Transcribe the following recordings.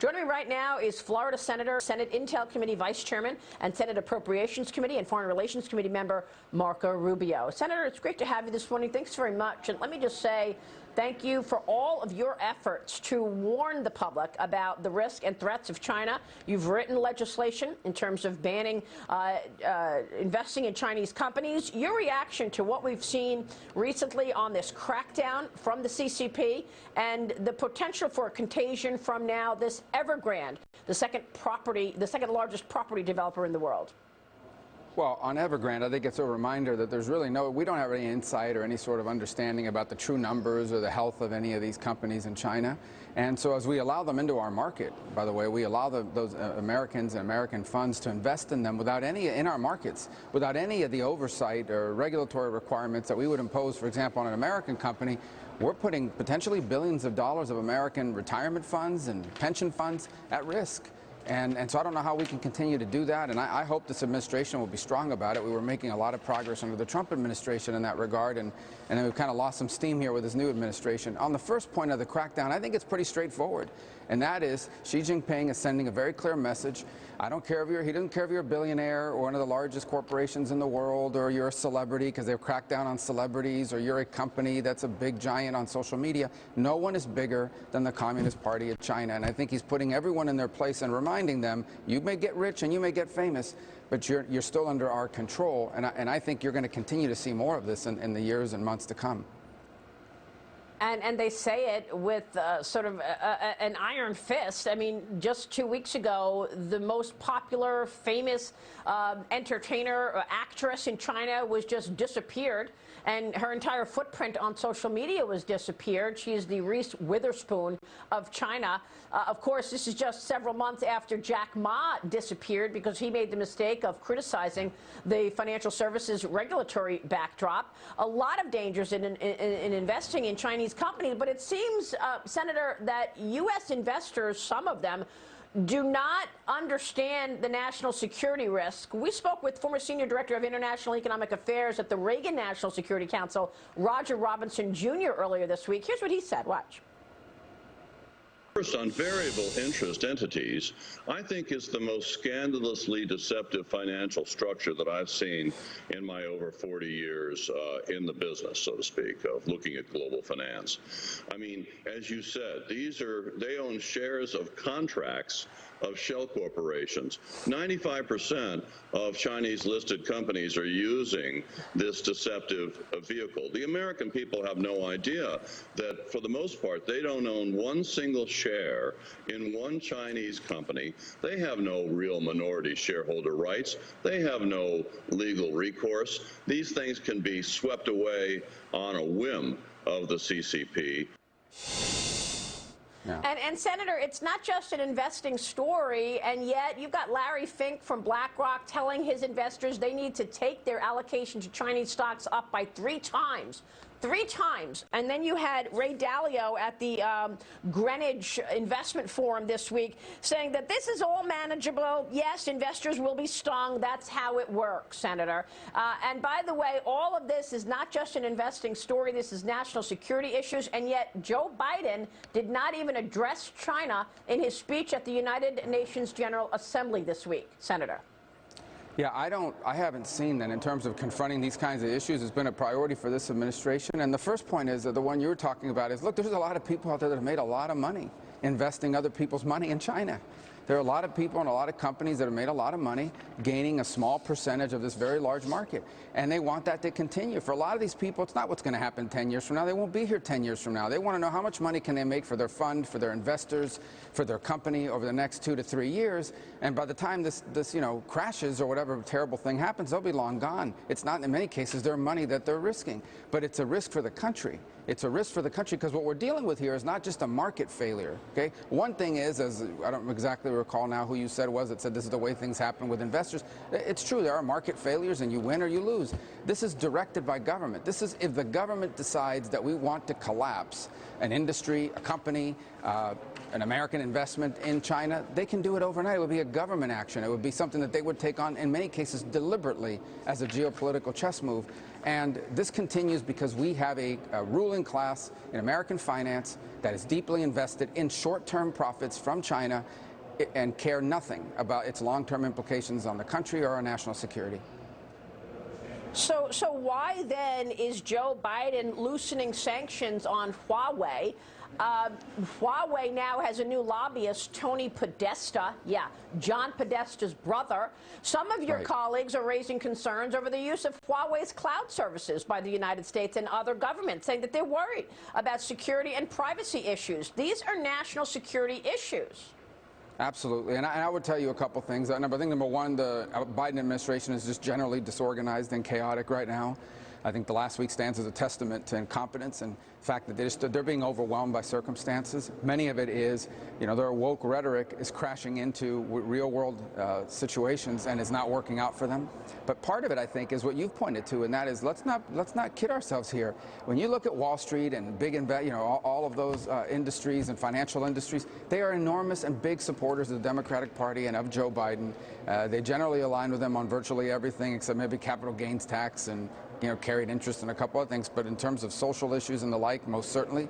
Joining me right now is Florida Senator, Senate Intel Committee Vice Chairman, and Senate Appropriations Committee and Foreign Relations Committee member Marco Rubio. Senator, it's great to have you this morning. Thanks very much. And let me just say thank you for all of your efforts to warn the public about the risk and threats of China. You've written legislation in terms of banning investing in Chinese companies. Your reaction to what we've seen recently on this crackdown from the CCP and the potential for a contagion from now this Evergrande, the second largest property developer in the world? Well, on Evergrande, I think it's a reminder that there's really we don't have any insight or any sort of understanding about the true numbers or the health of any of these companies in China. And so as we allow them into our market, by the way, we allow those Americans and American funds to invest in them in our markets, without any of the oversight or regulatory requirements that we would impose, for example, on an American company. We're putting potentially billions of dollars of American retirement funds and pension funds at risk. And so I don't know how we can continue to do that, and I hope this administration will be strong about it. We were making a lot of progress under the Trump administration in that regard, and then we've kind of lost some steam here with this new administration. On the first point of the crackdown, I think it's pretty straightforward, and that is Xi Jinping is sending a very clear message. He doesn't care if you're a billionaire or one of the largest corporations in the world, or you're a celebrity because they've cracked down on celebrities, or you're a company that's a big giant on social media. No one is bigger than the Communist Party of China, and I think he's putting everyone in their place and reminding them, you may get rich and you may get famous, but you're still under our control, and I think you're going to continue to see more of this in the years and months to come. And they say it with sort of an iron fist. I mean, just 2 weeks ago, the most popular, famous entertainer or actress in China was just disappeared, and her entire footprint on social media was disappeared. She is the Reese Witherspoon of China. Of course, this is just several months after Jack Ma disappeared because he made the mistake of criticizing the financial services regulatory backdrop. A lot of dangers in investing in Chinese companies, but it seems, Senator, that U.S. investors, some of them, do not understand the national security risk. We spoke with former Senior Director of International Economic Affairs at the Reagan National Security Council, Roger Robinson Jr., earlier this week. Here's what he said. Watch. First, on variable interest entities, I think it's the most scandalously deceptive financial structure that I've seen in my over 40 years in the business, so to speak, of looking at global finance. I mean, as you said, they own shares of contracts of shell corporations. 95% of Chinese listed companies are using this deceptive vehicle. The American people have no idea that, for the most part, they don't own one single share in one Chinese company. They have no real minority shareholder rights. They have no legal recourse. These things can be swept away on a whim of the CCP. Yeah. And Senator, it's not just an investing story, and yet you've got Larry Fink from BlackRock telling his investors they need to take their allocation to Chinese stocks up by 3 times. 3 times. And then you had Ray Dalio at the Greenwich Investment Forum this week saying that this is all manageable. Yes, investors will be stung. That's how it works, Senator. And by the way, all of this is not just an investing story. This is national security issues. And yet Joe Biden did not even address China in his speech at the United Nations General Assembly this week, Senator. Yeah, I haven't seen that in terms of confronting these kinds of issues. It's been a priority for this administration. And the first point is that the one you were talking about is, look, there's a lot of people out there that have made a lot of money investing other people's money in China. There are a lot of people and a lot of companies that have made a lot of money gaining a small percentage of this very large market. And they want that to continue. For a lot of these people, it's not what's going to happen 10 years from now. They won't be here 10 years from now. They want to know how much money can they make for their fund, for their investors, for their company over the next 2 to 3 years. And by the time this crashes or whatever terrible thing happens, they'll be long gone. It's not, in many cases, their money that they're risking. But it's a risk for the country. It's a risk for the country because what we're dealing with here is not just a market failure. Okay? One thing is, as I don't exactly recall now who you said it was that said this is the way things happen with investors. It's true, there are market failures and you win or you lose. This is directed by government. This is if the government decides that we want to collapse an industry, a company, an American investment in China, they can do it overnight. It would be a government action. It would be something that they would take on, in many cases, deliberately as a geopolitical chess move. And this continues because we have a ruling class in American finance that is deeply invested in short-term profits from China and care nothing about its long-term implications on the country or our national security. So why then is Joe Biden loosening sanctions on Huawei? Huawei now has a new lobbyist, Tony Podesta. Yeah, John Podesta's brother. Some of your colleagues are raising concerns over the use of Huawei's cloud services by the United States and other governments, saying that they're worried about security and privacy issues. These are national security issues. Absolutely, and I would tell you a couple things. I think number one, the Biden administration is just generally disorganized and chaotic right now. I think the last week stands as a testament to incompetence and the fact that they're being overwhelmed by circumstances. Many of it is, their woke rhetoric is crashing into real-world situations and is not working out for them. But part of it, I think, is what you've pointed to, and that is let's not kid ourselves here. When you look at Wall Street and big all of those industries and financial industries, they are enormous and big supporters of the Democratic Party and of Joe Biden. They generally align with them on virtually everything except maybe capital gains tax and carried interest in a couple of things, but in terms of social issues and the like, most certainly.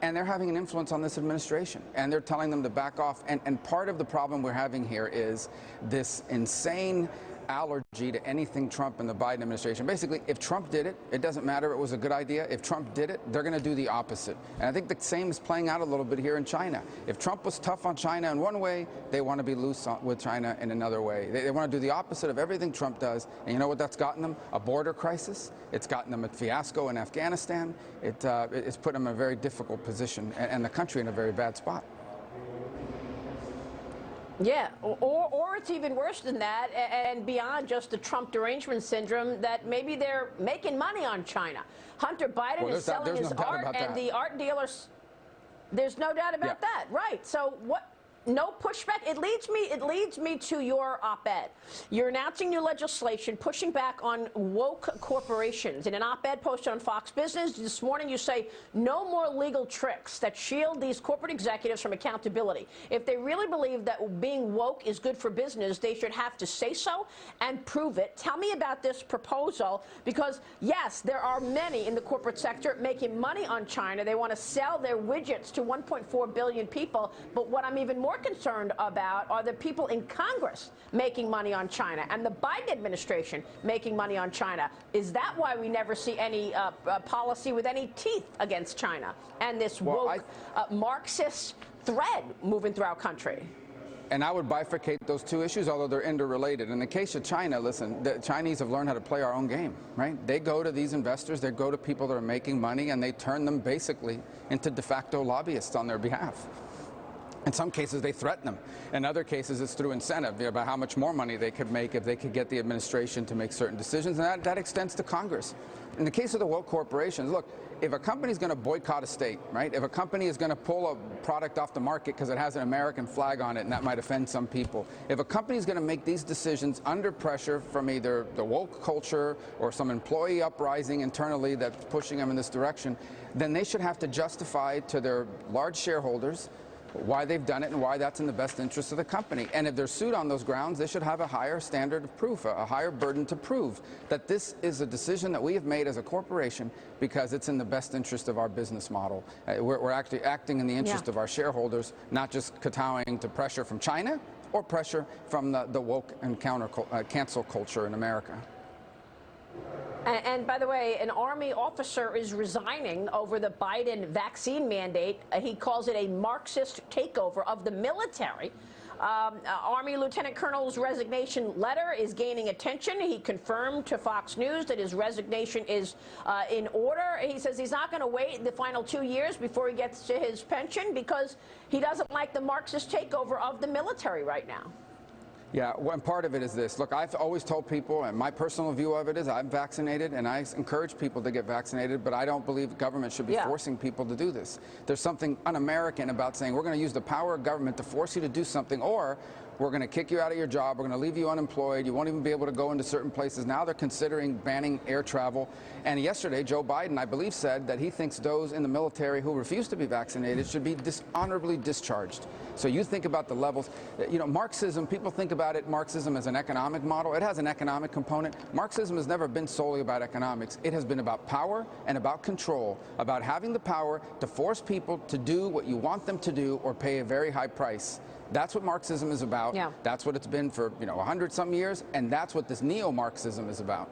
And they're having an influence on this administration, and they're telling them to back off. And part of the problem we're having here is this insane allergy to anything Trump and the Biden administration. Basically, if Trump did it, it doesn't matter if it was a good idea. If Trump did it, they're going to do the opposite. And I think the same is playing out a little bit here in China. If Trump was tough on China in one way, they want to be loose with China in another way. They want to do the opposite of everything Trump does. And you know what that's gotten them? A border crisis. It's gotten them a fiasco in Afghanistan. It's put them in a very difficult position and the country in a very bad spot. Yeah, or it's even worse than that, and beyond just the Trump derangement syndrome, that maybe they're making money on China. Hunter Biden is selling his art, and the art dealers. There's no doubt about that, right? So what? No pushback. It leads me to your op-ed. You're announcing new legislation pushing back on woke corporations. In an op-ed posted on Fox Business this morning, you say no more legal tricks that shield these corporate executives from accountability. If they really believe that being woke is good for business, they should have to say so and prove it. Tell me about this proposal, because yes, there are many in the corporate sector making money on China. They want to sell their widgets to 1.4 billion people. But what I'm even more concerned about are the people in Congress making money on China and the Biden administration making money on China. Is that why we never see any policy with any teeth against China and this woke Marxist thread moving through our country? And I would bifurcate those two issues, although they're interrelated. In the case of China, listen, the Chinese have learned how to play our own game, right? They go to these investors, they go to people that are making money, and they turn them basically into de facto lobbyists on their behalf. In some cases, they threaten them. In other cases, it's through incentive about how much more money they could make if they could get the administration to make certain decisions, and that extends to Congress. In the case of the woke corporations, look, if a company is going to boycott a state, right? If a company is going to pull a product off the market because it has an American flag on it and that might offend some people, if a company is going to make these decisions under pressure from either the woke culture or some employee uprising internally that's pushing them in this direction, then they should have to justify to their large shareholders why they've done it and why that's in the best interest of the company. And if they're sued on those grounds, they should have a higher standard of proof, a higher burden to prove that this is a decision that we have made as a corporation because it's in the best interest of our business model. We're actually acting in the interest of our shareholders, not just kowtowing to pressure from China or pressure from the woke and cancel culture in America. And by the way, an Army officer is resigning over the Biden vaccine mandate. He calls it a Marxist takeover of the military. Army Lieutenant Colonel's resignation letter is gaining attention. He confirmed to Fox News that his resignation is in order. He says he's not going to wait the final 2 years before he gets to his pension because he doesn't like the Marxist takeover of the military right now. Yeah, one part of it is this. Look, I've always told people, and my personal view of it is I'm vaccinated, and I encourage people to get vaccinated, but I don't believe government should be forcing people to do this. There's something un-American about saying we're going to use the power of government to force you to do something, or we're going to kick you out of your job, we're going to leave you unemployed, you won't even be able to go into certain places. Now they're considering banning air travel. And yesterday, Joe Biden, I believe, said that he thinks those in the military who refuse to be vaccinated should be dishonorably discharged. So you think about the levels. You know, Marxism, people think about it, Marxism as an economic model. It has an economic component. Marxism has never been solely about economics. It has been about power and about control, about having the power to force people to do what you want them to do or pay a very high price. That's what Marxism is about. Yeah. That's what it's been for, 100-some years, and that's what this neo-Marxism is about.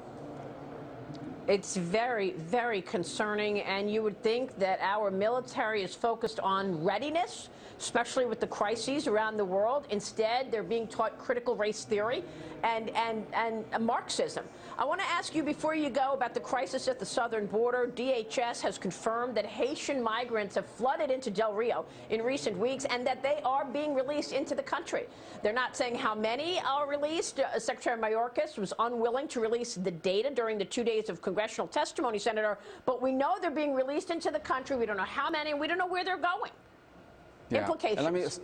It's very, very concerning, and you would think that our military is focused on readiness, especially with the crises around the world. Instead, they're being taught critical race theory and Marxism. I want to ask you before you go about the crisis at the southern border. DHS has confirmed that Haitian migrants have flooded into Del Rio in recent weeks and that they are being released into the country. They're not saying how many are released. Secretary Mayorkas was unwilling to release the data during the 2 days of congressional testimony, Senator, but we know they're being released into the country. We don't know how many, and we don't know where they're going. Yeah. Implications.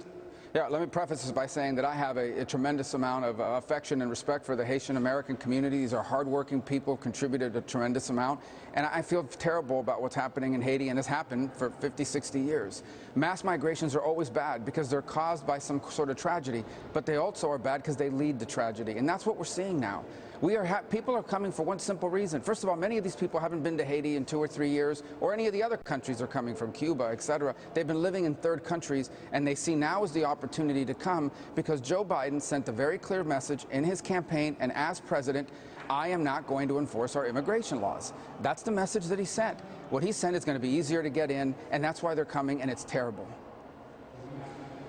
Let me preface this by saying that I have a tremendous amount of affection and respect for the Haitian American community. These are hardworking people, contributed a tremendous amount. And I feel terrible about what's happening in Haiti, and has happened for 50, 60 years. Mass migrations are always bad because they're caused by some sort of tragedy, but they also are bad because they lead to tragedy. And that's what we're seeing now. People are coming for one simple reason. First of all, many of these people haven't been to Haiti in 2 or 3 years, or any of the other countries they're coming from, Cuba, etc. They've been living in third countries, and they see now is the opportunity to come because Joe Biden sent a very clear message in his campaign and as president: I am not going to enforce our immigration laws. That's the message that he sent. What he sent is going to be easier to get in, and that's why they're coming, and it's terrible.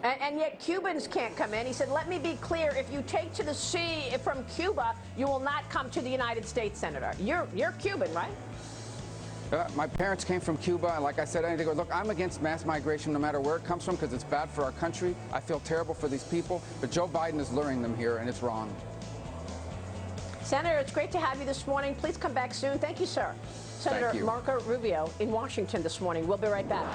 And yet Cubans can't come in. He said, let me be clear, if you take to the sea from Cuba, you will not come to the United States, Senator. You're Cuban, right? My parents came from Cuba, and like I said, look, I'm against mass migration no matter where it comes from because it's bad for our country. I feel terrible for these people, but Joe Biden is luring them here, and it's wrong. Senator, it's great to have you this morning. Please come back soon. Thank you, sir. Senator Marco Rubio in Washington this morning. We'll be right back.